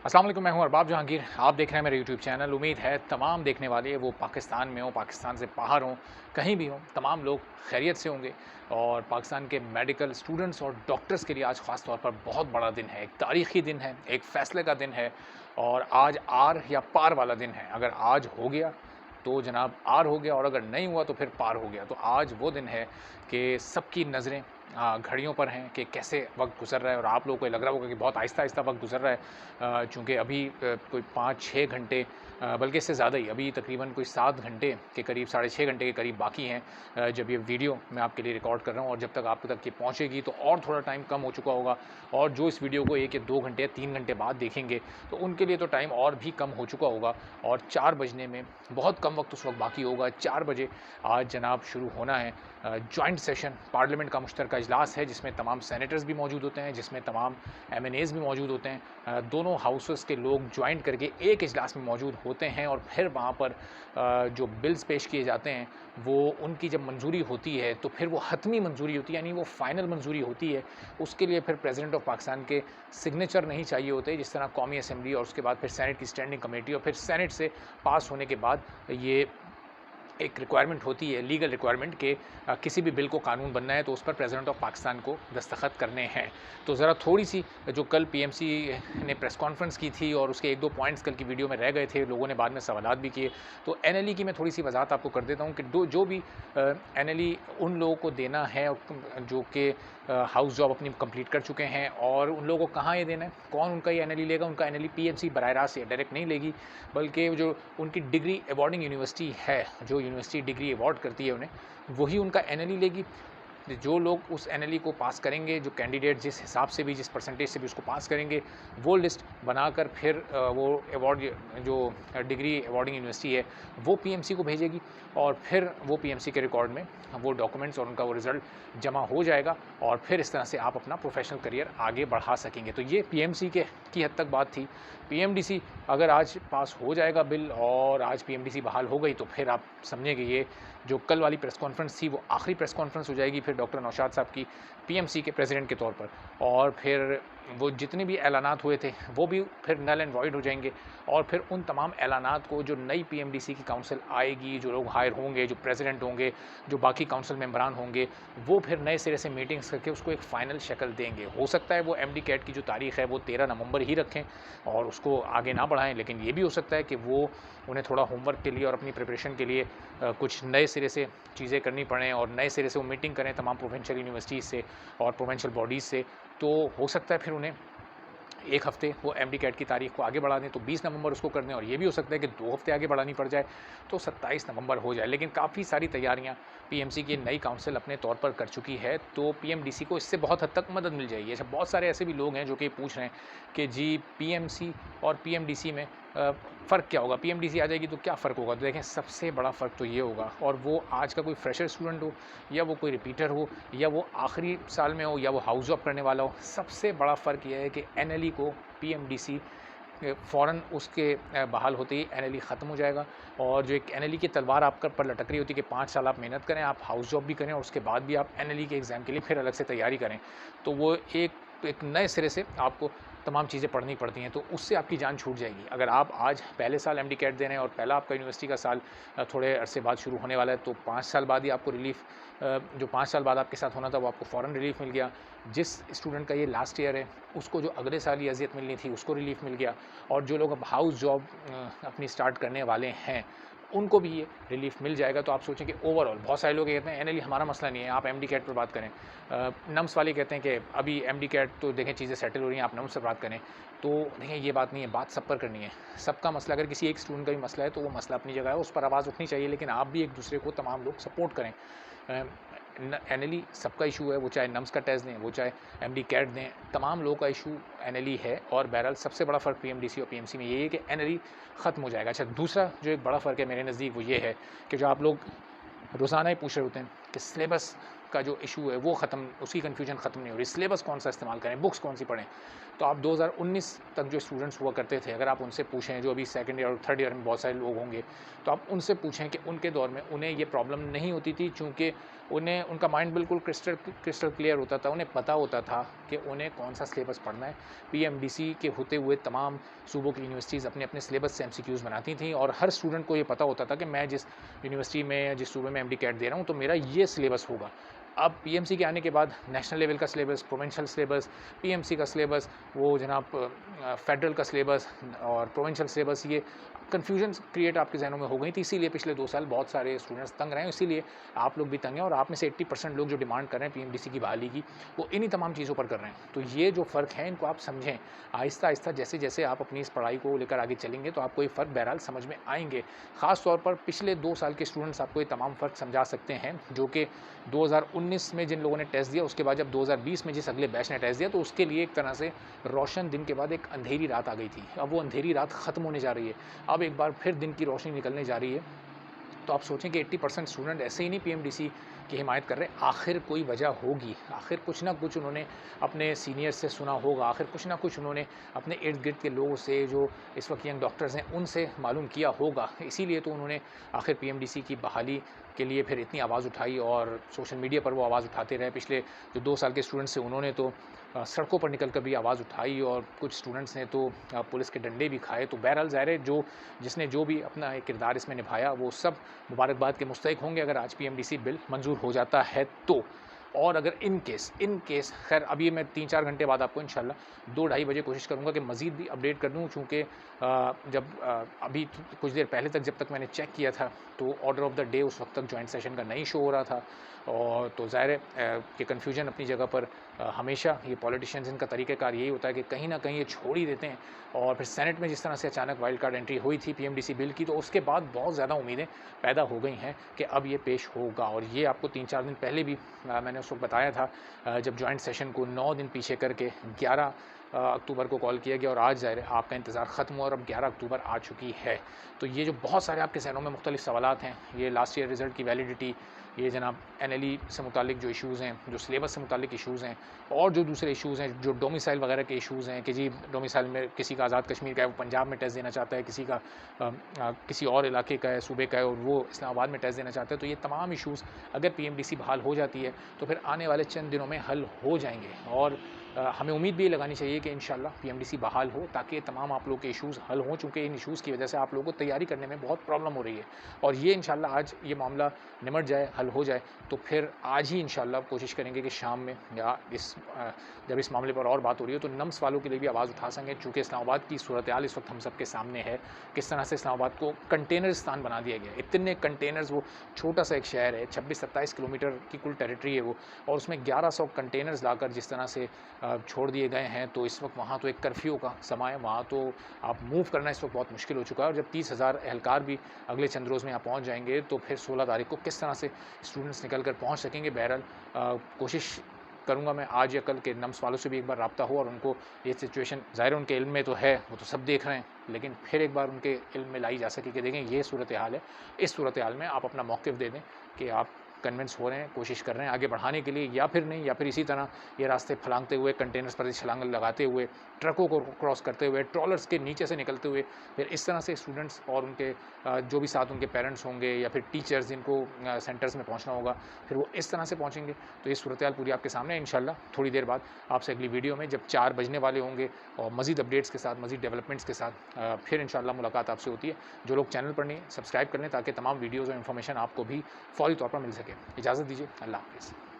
अस्सलाम वालेकुम, मैं हूं अरबाब जहांगीर। आप देख रहे हैं मेरा यूट्यूब चैनल। उम्मीद है तमाम देखने वाले वो पाकिस्तान में हों, पाकिस्तान से बाहर हों, कहीं भी हों, तमाम लोग खैरियत से होंगे। और पाकिस्तान के मेडिकल स्टूडेंट्स और डॉक्टर्स के लिए आज ख़ास तौर पर बहुत बड़ा दिन है, एक तारीख़ी दिन है, एक फ़ैसले का दिन है और आज आर या पार वाला दिन है। अगर आज हो गया तो जनाब आर हो गया और अगर नहीं हुआ तो फिर पार हो गया। तो आज वो दिन है कि सबकी नज़रें घड़ियों पर हैं कि कैसे वक्त गुजर रहा है और आप लोगों को ये लग रहा होगा कि बहुत आहिस्ता-आहिस्ता वक्त गुजर रहा है, चूँकि अभी कोई 5-6 घंटे, बल्कि इससे ज़्यादा ही, अभी तकरीबन कोई 7 घंटे के करीब, साढ़े 6 घंटे के करीब बाकी हैं, जब ये वीडियो मैं आपके लिए रिकॉर्ड कर रहा हूँ। और जब तक आप तक ये पहुँचेगी तो और थोड़ा टाइम कम हो चुका होगा। और जो इस वीडियो को 1 या 2 घंटे या 3 घंटे बाद देखेंगे तो उनके लिए तो टाइम और भी कम हो चुका होगा। और 4 बजने में बहुत कम वक्त उस वक्त बाकी होगा। 4 बजे आज जनाब शुरू होना है जॉइंट सेशन, पार्लियामेंट का मुश्तरका इजलास है, जिसमें तमाम सेनेटर्स भी मौजूद होते हैं, जिसमें तमाम एमएनएज़ भी मौजूद होते हैं। दोनों हाउसेस के लोग ज्वाइंट करके एक इजलास में मौजूद होते हैं और फिर वहाँ पर जो बिल्स पेश किए जाते हैं वो उनकी जब मंजूरी होती है तो फिर वो हतमी मंजूरी होती है, यानी वो फाइनल मंजूरी होती है। उसके लिए फिर प्रेसिडेंट ऑफ पाकिस्तान के सिग्नेचर नहीं चाहिए होते, जिस तरह कौमी असम्बली और उसके बाद फिर सेनेट की स्टैंडिंग कमेटी और फिर सेनेट से पास होने के बाद ये एक रिक्वायरमेंट होती है, लीगल रिक्वायरमेंट कि किसी भी बिल को कानून बनना है तो उस पर प्रेसिडेंट ऑफ पाकिस्तान को दस्तखत करने हैं। तो ज़रा थोड़ी-सी जो कल पीएमसी ने प्रेस कॉन्फ्रेंस की थी और उसके 1-2 पॉइंट्स कल की वीडियो में रह गए थे, लोगों ने बाद में सवालात भी किए। तो एनएलई की मैं थोड़ी-सी वज़ाहत आपको कर देता हूँ कि जो भी एनएलई उन लोगों को देना है जो कि हाउस जॉब अपनी कंप्लीट कर चुके हैं, और उन लोगों को कहाँ ये देना है, कौन उनका ये एनएलई लेगा? उनका एनएलई पीएमसी बराह रास्त से डायरेक्ट नहीं लेगी, बल्कि जो उनकी डिग्री अवॉर्डिंग यूनिवर्सिटी है, जो यूनिवर्सिटी डिग्री अवॉर्ड करती है उन्हें, वही उनका एनएलई लेगी। जो लोग उस एनएलई को पास करेंगे, जो कैंडिडेट जिस हिसाब से भी, जिस परसेंटेज से भी उसको पास करेंगे, वो लिस्ट बनाकर फिर वो अवार्ड, जो डिग्री अवार्डिंग यूनिवर्सिटी है, वो पीएमसी को भेजेगी और फिर वो पीएमसी के रिकॉर्ड में वो डॉक्यूमेंट्स और उनका वो रिज़ल्ट जमा हो जाएगा और फिर इस तरह से आप अपना प्रोफेशनल करियर आगे बढ़ा सकेंगे। तो ये पीएमसी के की हद तक बात थी। पीएमडीसी अगर आज पास हो जाएगा बिल और आज पीएमडीसी बहाल हो गई तो फिर आप समझें कि ये जो कल वाली प्रेस कॉन्फ्रेंस थी वो आखिरी प्रेस कॉन्फ्रेंस हो जाएगी फिर डॉक्टर नौशाद साहब की पीएमसी के प्रेसिडेंट के तौर पर। और फिर वो जितने भी ऐलानात हुए थे वो भी फिर नल एंड वॉइड हो जाएंगे और फिर उन तमाम ऐलानात को जो नई पीएमडीसी की काउंसिल आएगी, जो लोग हायर होंगे, जो प्रेसिडेंट होंगे, जो बाकी काउंसिल मेंबरान होंगे, वो फिर नए सिरे से मीटिंग्स करके उसको एक फ़ाइनल शक्ल देंगे। हो सकता है वो एमडी कैट की जो तारीख़ है वो 13 नवंबर ही रखें और उसको आगे ना बढ़ाएं, लेकिन ये भी हो सकता है कि वो उन्हें थोड़ा होमवर्क के लिए और अपनी प्रिपरेशन के लिए कुछ नए सिरे से चीज़ें करनी पड़ें और नए सिरे से वो मीटिंग करें तमाम प्रोविंशियल यूनिवर्सिटीज़ से और प्रोविंशियल बॉडीज़ से। तो हो सकता है फिर उन्हें 1 हफ़्ते वो एमडी कैट की तारीख़ को आगे बढ़ा दें, तो 20 नवंबर उसको कर दें, और ये भी हो सकता है कि 2 हफ़्ते आगे बढ़ानी पड़ जाए तो 27 नवंबर हो जाए। लेकिन काफ़ी सारी तैयारियां पीएमसी की नई काउंसिल अपने तौर पर कर चुकी है, तो पीएमडीसी को इससे बहुत हद तक मदद मिल जाएगी। अच्छा, बहुत सारे ऐसे भी लोग हैं जो कि पूछ रहे हैं कि जी पीएमसी और पीएमडीसी में फ़र्क क्या होगा? पीएमडीसी आ जाएगी तो क्या फ़र्क होगा? तो देखें, सबसे बड़ा फ़र्क तो ये होगा, और वो आज का कोई फ्रेशर स्टूडेंट हो या वो कोई रिपीटर हो या वो आखिरी साल में हो या वो हाउस जॉब करने वाला हो, सबसे बड़ा फ़र्क ये है कि एनएलई को पीएमडीसी फ़ौरन उसके बहाल होते ही एनएलई ख़त्म हो जाएगा। और जो एक एनएलई की तलवार आप पर लटक रही होती है कि 5 साल आप मेहनत करें, आप हाउस जॉब भी करें और उसके बाद भी आप एनएलई के एग्ज़ाम के लिए फिर अलग से तैयारी करें, तो वो एक नए सिरे से आपको तमाम चीज़ें पढ़नी पड़ती हैं, तो उससे आपकी जान छूट जाएगी। अगर आप आज पहले साल एमडी कैट दे रहे हैं और पहला आपका यूनिवर्सिटी का साल थोड़े अरसे बाद शुरू होने वाला है, तो 5 साल बाद ही आपको रिलीफ़, जो 5 साल बाद आपके साथ होना था वो आपको फ़ौरन रिलीफ़ मिल गया। जिस स्टूडेंट का ये लास्ट ईयर है उसको जो अगले साल ये अज़ियत मिलनी थी उसको रिलीफ़ मिल गया, और जो लोग अब हाउस जॉब अपनी स्टार्ट करने वाले हैं उनको भी ये रिलीफ़ मिल जाएगा। तो आप सोचें कि ओवरऑल बहुत सारे लोग कहते हैं एनएलई हमारा मसला नहीं है, आप एमडी कैट पर बात करें। नम्स वाले कहते हैं कि अभी एमडी कैट तो देखें चीज़ें सेटल हो रही हैं, आप नम्स पर बात करें। तो देखें, ये बात नहीं है, बात सब पर करनी है। सबका मसला, अगर किसी एक स्टूडेंट का भी मसला है तो वो मसला अपनी जगह है, उस पर आवाज़ उठनी चाहिए, लेकिन आप भी एक दूसरे को, तमाम लोग सपोर्ट करें। एनएलई सबका इशू है, वो चाहे नम्स का टेस्ट दें, वो चाहे एमडी कैट दें, तमाम लोगों का इशू एनएलई है। और बहरहाल सबसे बड़ा फ़र्क पीएमडीसी और पीएमसी में ये है कि एनएलई ख़त्म हो जाएगा। अच्छा, दूसरा जो एक बड़ा फ़र्क है मेरे नज़दीक वो ये है कि जो आप लोग रोज़ाना ही पूछ रहे होते हैं कि सिलेबस का जो इशू है वो ख़त्म, उसकी कन्फ्यूजन ख़त्म नहीं हो रही, सिलेबस कौन सा इस्तेमाल करें, बुक्स कौन सी पढ़ें। तो आप 2019 तक जो स्टूडेंट्स हुआ करते थे, अगर आप उनसे पूछें, जो अभी सेकंड ईयर और थर्ड ईयर में बहुत सारे लोग होंगे, तो आप उनसे पूछें कि उनके दौर में उन्हें ये प्रॉब्लम नहीं होती थी, चूँकि उन्हें उनका माइंड बिल्कुल क्रिस्टल क्लियर होता था। उन्हें पता होता था कि उन्हें कौन-सा सिलेबस पढ़ना है। पीएमडीसी के होते हुए तमाम सूबों की यूनिवर्सिटीज़ अपने-अपने सिलेबस से एमसीक्यूज़ बनाती थीं और हर स्टूडेंट को ये पता होता था कि मैं जिस यूनिवर्सिटी में या जिस सूबे में एमडी कैट दे रहा हूँ, तो मेरा ये सिलेबस होगा। अब पीएमसी के आने के बाद नेशनल लेवल का सिलेबस, प्रोविंशियल सिलेबस, पीएमसी का सिलेबस, वो जनाब फेडरल का सिलेबस और प्रोविंशियल सिलेबस, ये कन्फ्यूजन क्रिएट आपके ज़हनों में हो गई थी। इसीलिए पिछले 2 साल बहुत सारे स्टूडेंट्स तंग रहे हैं, इसीलिए आप लोग भी तंग हैं और आप में से 80% लोग जो डिमांड कर रहे हैं पीएमडीसी की बहाली की, वो इन्हीं तमाम चीज़ों पर कर रहे हैं। तो ये जो फ़र्क है, इनको आप समझें। आहिस्ता-आहिस्ता जैसे-जैसे आप अपनी इस पढ़ाई को लेकर आगे चलेंगे, तो आपको ये फ़र्क बहरहाल समझ में आएँगे। ख़ास तौर पर पिछले 2 साल के स्टूडेंट्स आपको ये तमाम फ़र्क समझा सकते हैं, जो कि 2019 में जिन लोगों ने टेस्ट दिया, उसके बाद जब 2020 में जिस अगले बैच ने टेस्ट दिया, तो उसके लिए एक तरह से रोशन दिन के बाद एक अंधेरी रात आ गई थी। अब वो अंधेरी रात ख़त्म होने जा रही है। अब एक बार फिर दिन की रोशनी निकलने जा रही है। तो आप सोचें कि 80% स्टूडेंट ऐसे ही नहीं पीएमडीसी की हिमायत कर रहे, आखिर कोई वजह होगी, आखिर कुछ ना कुछ उन्होंने अपने सीनियर से सुना होगा, आखिर कुछ ना कुछ उन्होंने अपने इर्द-गिर्द के लोगों से, जो इस वक्त यंग डॉक्टर्स हैं, उनसे मालूम किया होगा। इसीलिए तो उन्होंने आखिर पीएमडीसी की बहाली के लिए फिर इतनी आवाज़ उठाई और सोशल मीडिया पर वो आवाज़ उठाते रहे। पिछले जो 2 साल के स्टूडेंट्स थे, उन्होंने तो सड़कों पर निकल कर भी आवाज़ उठाई और कुछ स्टूडेंट्स ने तो पुलिस के डंडे भी खाए। तो बहरहाल ज़ाहिर है, जिसने जो भी अपना एक किरदार इसमें निभाया, वो सब मुबारकबाद के मुस्तहिक होंगे अगर आज पीएमडीसी बिल मंजूर हो जाता है तो। और अगर इन केस खैर, अभी मैं 3-4 घंटे बाद आपको इंशाल्लाह 2 ढाई बजे कोशिश करूँगा कि मज़ीद भी अपडेट कर दूँ, चूँकि अभी कुछ देर पहले तक जब तक मैंने चेक किया था, तो ऑर्डर ऑफ द डे उस वक्त तक जॉइंट सेशन का नहीं शो हो रहा था। और तो ज़ाहिर है कि कन्फ्यूजन अपनी जगह पर हमेशा ये पॉलिटिशियंस, इनका तरीक़ाकार यही होता है कि कहीं न कहीं ये छोड़ ही देते हैं। और फिर सेनेट में जिस तरह से अचानक वाइल्ड कार्ड एंट्री हुई थी पीएमडीसी बिल की, तो उसके बाद बहुत ज़्यादा उम्मीदें पैदा हो गई हैं कि अब ये पेश होगा। और ये आपको 3-4 दिन पहले भी मैंने उस वक्त बताया था, जब जॉइंट सेशन को 9 दिन पीछे करके 11 अक्टूबर को कॉल किया गया और आज ज़ाहिर है आपका इंतज़ार ख़त्म हुआ और अब 11 अक्टूबर आ चुकी है। तो ये जो बहुत सारे आपके ज़हनों में मुख्तलिफ़ सवालात हैं, ये लास्ट ईयर रिज़ल्ट की वैलिडिटी, ये जनाब एनएलई से मुतालिक जो इश्यूज़ हैं, जो सिलेबस से मुतालिक इश्यूज़ हैं, और जो दूसरे इश्यूज़ हैं, जो डोमिसाइल वगैरह के इश्यूज़ हैं कि जी डोमिसाइल में किसी का आज़ाद कश्मीर का है, वो पंजाब में टेस्ट देना चाहता है, किसी का किसी और इलाके का है, सूबे का है, और वो इस्लामाबाद में टेस्ट देना चाहता है। तो ये तमाम इश्यूज़ अगर पीएमडीसी बहाल हो जाती है, तो फिर आने वाले चंद दिनों में हल हो जाएंगे। और हमें उम्मीद भी ये लगानी चाहिए कि इंशाल्लाह पीएमडीसी बहाल हो, ताकि तमाम आप लोग के इश्यूज़ हल हों, चूँकि इन इश्यूज़ की वजह से आप लोगों को तैयारी करने में बहुत प्रॉब्लम हो रही है। और ये इंशाल्लाह आज ये मामला निमट जाए, हल हो जाए, तो फिर आज ही इंशाल्लाह कोशिश करेंगे कि शाम में या जब इस मामले पर और बात हो रही हो, तो नम्स वालों के लिए भी आवाज़ उठा सकें। चूँकि इस्लामाबाद की सूरत-ए-हाल इस वक्त हम सब के सामने है, किस तरह से इस्लामाबाद को कंटेनरिस्तान बना दिया गया है। इतने कंटेनर्स, वो छोटा सा एक शहर है, 26-27 किलोमीटर की कुल टेरिटरी है वो, और उसमें 1100 कंटेनर्स लाकर जिस तरह से छोड़ दिए गए हैं, तो इस वक्त वहाँ तो एक कर्फ्यू का समा है, वहाँ तो आप मूव करना इस वक्त बहुत मुश्किल हो चुका है। और जब 30,000 एहलकार भी अगले चंद रोज़ में यहाँ पहुँच जाएंगे, तो फिर 16 तारीख को किस तरह से स्टूडेंट्स निकल कर पहुँच सकेंगे। बहरहाल कोशिश करूँगा मैं आज या कल के नम्स वालों से भी एक बार रब्ता हो और उनको ये सिचुएशन, ज़ाहिर उनके इल्म में तो है, वो तो सब देख रहे हैं, लेकिन फिर एक बार उनके इल्म में लाई जा सके कि देखें ये सूरत हाल है, इस सूरत हाल में आप अपना मौक़िफ़ दे दें कि आप कन्विंस हो रहे हैं, कोशिश कर रहे हैं आगे बढ़ाने के लिए, या फिर नहीं, या फिर इसी तरह ये रास्ते फलांगते हुए, कंटेनर्स पर छलांग लगाते हुए, ट्रकों को क्रॉस करते हुए, ट्रॉलर्स के नीचे से निकलते हुए, फिर इस तरह से स्टूडेंट्स और उनके जो भी साथ उनके पेरेंट्स होंगे या फिर टीचर्स जिनको सेंटर्स में पहुंचना होगा, फिर वो इस तरह से पहुंचेंगे। तो ये सूरत हाल पूरी आपके सामने है। इंशाल्लाह थोड़ी देर बाद आपसे अगली वीडियो में जब 4 बजने वाले होंगे और मज़ीद अपडेट्स के साथ, मज़ीद डेवलपमेंट्स के साथ फिर इंशाल्लाह मुलाकात आपसे होती है। जो लोग चैनल पर नहीं, सब्सक्राइब कर लें ताकि तमाम वीडियोज़ और इन्फॉर्मेशन आपको भी फ़ौरी तौर पर मिल सके। इजाज़त दीजिए, अल्लाह हाफ़िज़।